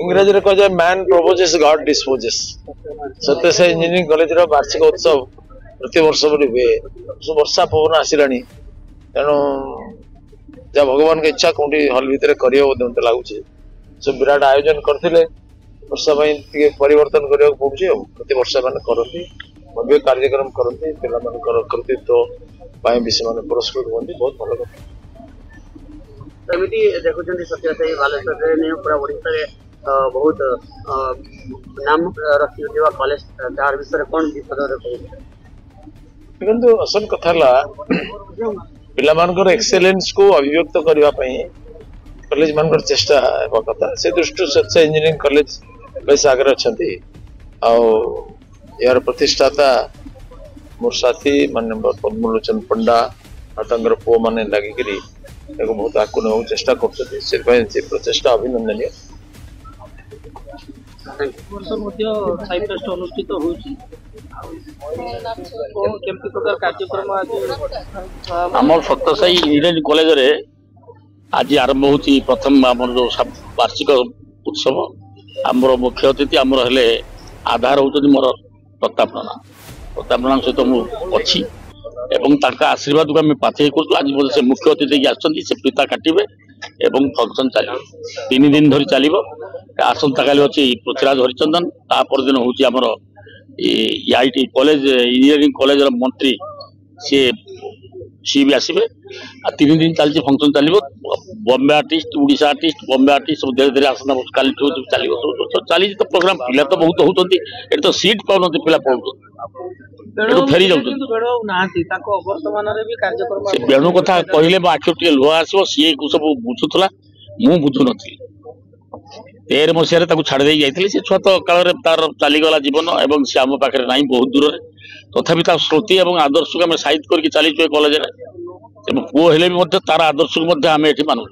इंग्रजी में कह मैन प्रपोजेस गॉड डिस्पोजेस सत्य से इंजीनियरिंग कॉलेज वार्षिक उत्सव प्रति वर्ष हुए वर्षा पवन आसला तेणु जहाँ भगवान की इच्छा कौटी हल भितर कर मत लगुच सब विराट आयोजन करते वर्षा परिवर्तन करने पड़े प्रति वर्ष मैंने करती भव्य कार्यक्रम करती पिला कृतित्व से पुरस्कृत होती बहुत भल कथा एमती देखुं सत्य बालेश्वर पूरा ओडिशा बहुत नाम रखी कॉलेज तार विषय कौन देखो असल कथा पिला एक्सेलेंस को अभिव्यक्त करने कॉलेज मान चेष्टा कथा से दृष्टि सत्य इंजीनियरिंग कॉलेज बेस आगे अच्छा यार प्रतिष्ठाता मोर साथी मान पद्मलोचन पंडा और पुओ मैंने लगिकी बहुत आगे ना चेष्टा कर प्रचेषा अभिनंदनीय आम सत्यसाई इंजीनियरिंग कॉलेज रे आज आरंभ होती प्रथम आम जो वार्षिक उत्सव आमर मुख्य अतिथि आमर हेले आधार होती मोर प्रताप नाना सहित मुझी आशीर्वाद को आम पाथेय कर आज से मुख्य अतिथि से पिता काटे एवं फंक्शन चलो 3 दिन धरी चलो आसंता काली अच्छी पृथ्वीराज हरिचंदन तापर दिन हूँ आमर आईटी कॉलेज इंजीनियरिंग कॉलेज मंत्री सी भी आसवे 3 दिन चलती फंक्शन चलो Bombay artist Orissa artist Bombay artist सब धीरे धीरे आसना काली चलो चली तो प्रोग्राम पिला तो बहुत होती ये तो सीट पाऊन पिला पढ़ु फेरी जाऊँ बेणु कथा कहले मो आखिर टे लुह आसो सी सब बुझुला मु बुझु नी 13 मसीह छाड़ दे जाइए से छुआ तो काल तार चलीगला जीवन एवं सी आम पाखे ना बहुत दूर तथापि स्मृति और आदर्श को आम साइज करके चलीचु कॉलेज पुओ हेले भी तार आदर्श को आम ये मानू।